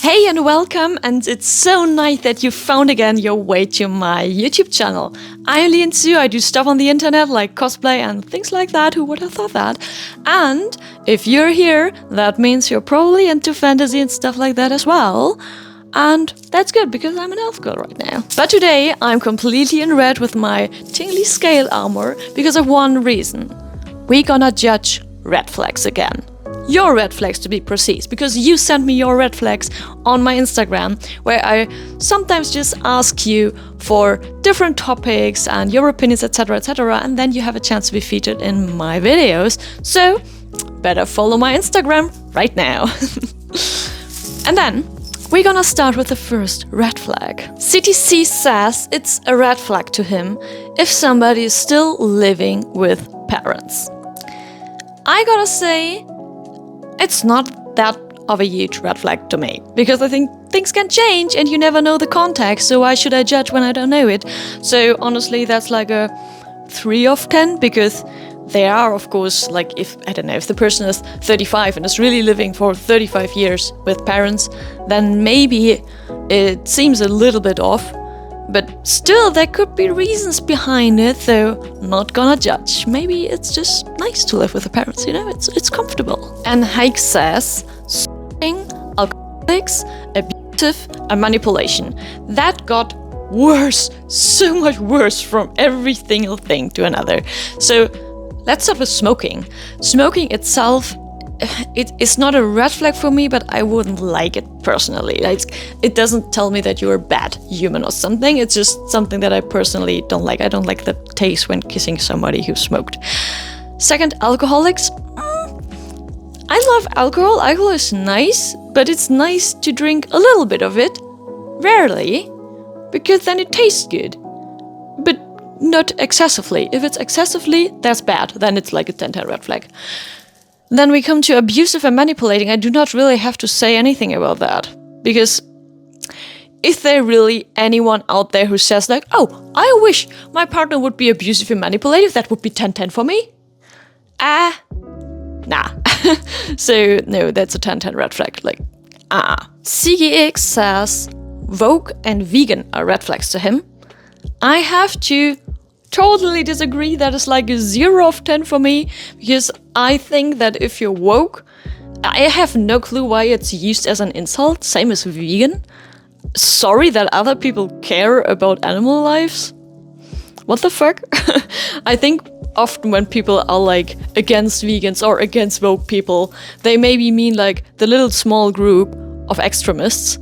Hey and welcome, and it's so nice that you found again your way to my YouTube channel. I'm Lee and Sue. I do stuff on the internet like cosplay and things like that. Who would have thought that? And if you're here, that means you're probably into fantasy and stuff like that as well. And that's good because I'm an elf girl right now. But today I'm completely in red with my tingly scale armor because of one reason. We're gonna judge red flags again. Your red flags, to be precise, because you sent me your red flags on my Instagram, where I sometimes just ask you for different topics and your opinions, etc., etc., and then you have a chance to be featured in my videos. So better follow my Instagram right now. And then we're gonna start with the first red flag. CTC says it's a red flag to him if somebody is still living with parents. I gotta say, it's not that of a huge red flag to me, because I think things can change and you never know the context, so why should I judge when I don't know it? So honestly, that's like a 3 of 10, because there are, of course, like if the person is 35 and is really living for 35 years with parents, then maybe it seems a little bit off. But still, there could be reasons behind it, though not gonna judge. Maybe it's just nice to live with the parents, you know, it's comfortable. And Hike says, smoking, alcoholics, abusive, and manipulation. That got worse, so much worse from every single thing to another. So let's start with smoking. Smoking itself, it is not a red flag for me, but I wouldn't like it personally. It doesn't tell me that you're a bad human or something. It's just something that I personally don't like. I don't like the taste when kissing somebody who smoked. Second, alcoholics. I love alcohol. Alcohol is nice, but it's nice to drink a little bit of it. Rarely, because then it tastes good. But not excessively. If it's excessively, that's bad. Then it's like a 10-10 red flag. Then we come to abusive and manipulating. I do not really have to say anything about that, because is there really anyone out there who says like, oh, I wish my partner would be abusive and manipulative, that would be 10-10 for me? Nah. So no, that's a 10-10 red flag, like, CGX says woke and vegan are red flags to him. I have to totally disagree. That is like a 0 of 10 for me, because I think that if you're woke, I have no clue why it's used as an insult, same as vegan. Sorry that other people care about animal lives. What the fuck? I think often when people are like against vegans or against woke people, they maybe mean like the little small group of extremists.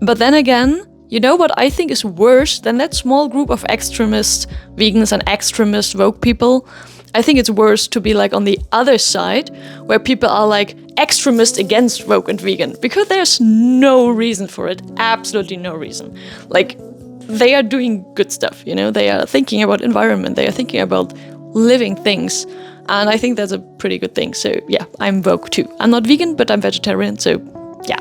But then again, you know what I think is worse than that small group of extremist vegans and extremist woke people? I think it's worse to be like on the other side, where people are like extremist against woke and vegan, because there's no reason for it, absolutely no reason. Like, they are doing good stuff, you know, they are thinking about environment, they are thinking about living things, and I think that's a pretty good thing. So yeah, I'm woke too. I'm not vegan, but I'm vegetarian, so yeah.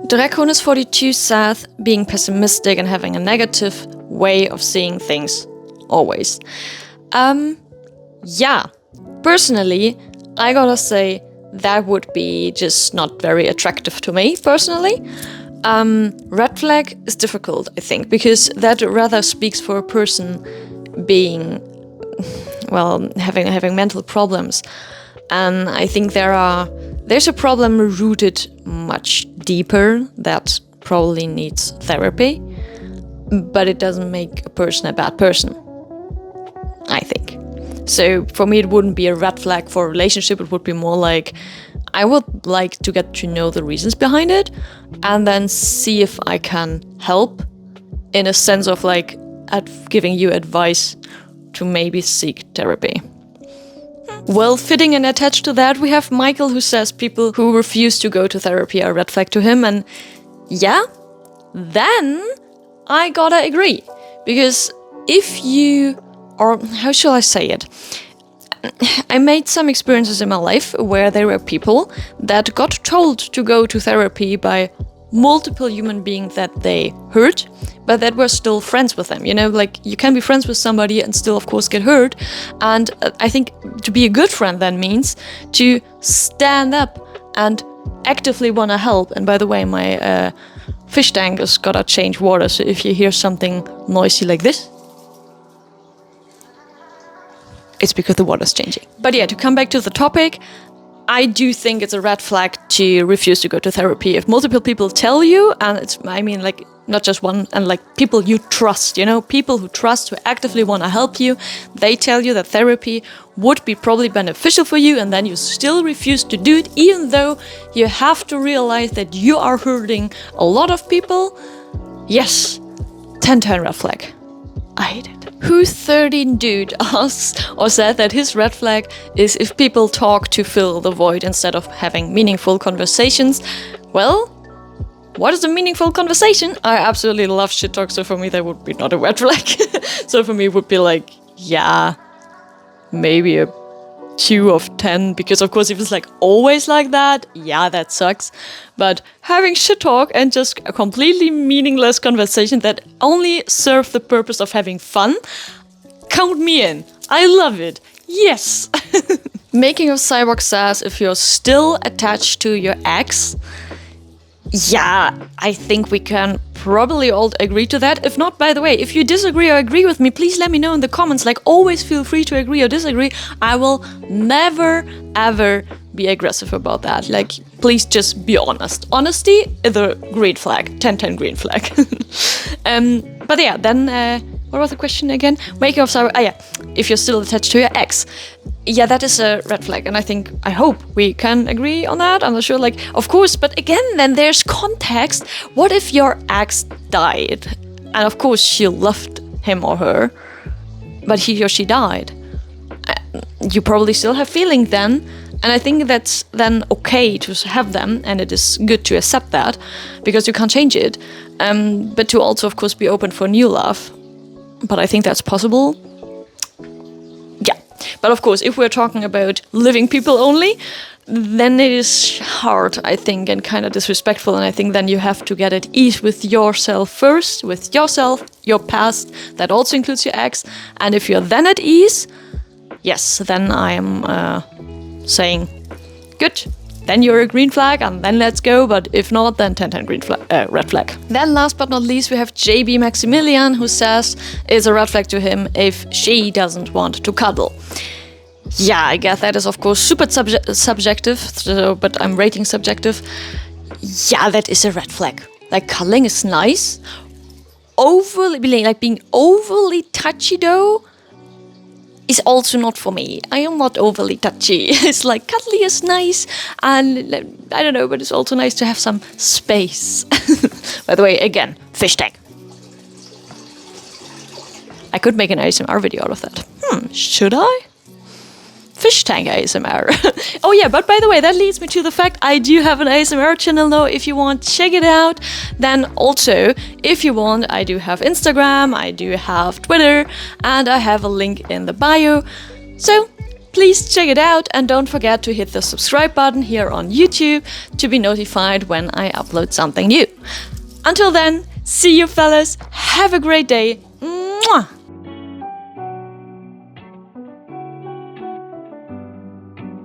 Draconis42 says being pessimistic and having a negative way of seeing things, always. Yeah, personally, I gotta say that would be just not very attractive to me, personally. Red flag is difficult, I think, because that rather speaks for a person being, well, having mental problems. And I think there's a problem rooted much deeper that probably needs therapy, but it doesn't make a person a bad person, I think. So for me, it wouldn't be a red flag for a relationship. It would be more like, I would like to get to know the reasons behind it and then see if I can help, in a sense of like giving you advice to maybe seek therapy. Well, fitting and attached to that, we have Michael, who says people who refuse to go to therapy are a red flag to him. And yeah, then I gotta agree. Because if you, or how shall I say it? I made some experiences in my life where there were people that got told to go to therapy by multiple human beings that they hurt, but that were still friends with them. You know, like, you can be friends with somebody and still, of course, get hurt. And I think to be a good friend then means to stand up and actively want to help. And by the way, my fish tank is gotta change water, so if you hear something noisy like this, it's because the water's changing. But yeah, to come back to the topic, I do think it's a red flag to refuse to go to therapy. If multiple people tell you, and it's, I mean, like, not just one, and like people you trust, you know, people who trust, who actively want to help you, they tell you that therapy would be probably beneficial for you, and then you still refuse to do it, even though you have to realize that you are hurting a lot of people. Yes, 10-10 red flag. I hate it. Who's 13 dude asks or said that his red flag is if people talk to fill the void instead of having meaningful conversations. Well, what is a meaningful conversation? I absolutely love shit talk, so for me that would be not a red flag. So for me it would be like, yeah, maybe a 2 of 10, because of course if it's like always like that, yeah, that sucks. But having shit talk and just a completely meaningless conversation that only serve the purpose of having fun, count me in. I love it. Yes. Making of Cyborg says, if you're still attached to your ex, yeah, I think we can probably all agree to that. If not, by the way, if you disagree or agree with me, please let me know in the comments. Like, always feel free to agree or disagree. I will never, ever be aggressive about that. Like, please just be honest. Honesty is a green flag. 10-10 green flag. But yeah, then, what was the question again? Making of Cyborg, yeah, if you're still attached to your ex. Yeah, that is a red flag, and I hope we can agree on that. I'm not sure, like, of course, but again, then there's context. What if your ex died? And of course, she loved him or her, but he or she died. You probably still have feelings then, and I think that's then okay to have them, and it is good to accept that, because you can't change it. But to also, of course, be open for new love. But I think that's possible. But of course, if we're talking about living people only, then it is hard, I think, and kind of disrespectful. And I think then you have to get at ease with yourself first, with yourself, your past. That also includes your ex. And if you're then at ease, yes, then I am saying, good. Then you're a green flag, and then let's go. But if not, then 10-10 green flag, red flag. Then last but not least, we have JB Maximilian, who says it's a red flag to him if she doesn't want to cuddle. Yeah, I guess that is of course super subjective, so, but I'm rating subjective. Yeah, that is a red flag. Like, cuddling is nice. Being overly touchy though, is also not for me. I am not overly touchy. It's like, cuddly is nice, and I don't know, but it's also nice to have some space. By the way, again, fish tank. I could make an ASMR video out of that. Should I? Fish tank ASMR. Oh yeah, but by the way, that leads me to the fact I do have an ASMR channel now. If you want, check it out. Then also, if you want, I do have Instagram, I do have Twitter, and I have a link in the bio. So please check it out, and don't forget to hit the subscribe button here on YouTube to be notified when I upload something new. Until then, see you fellas, have a great day. Mwah!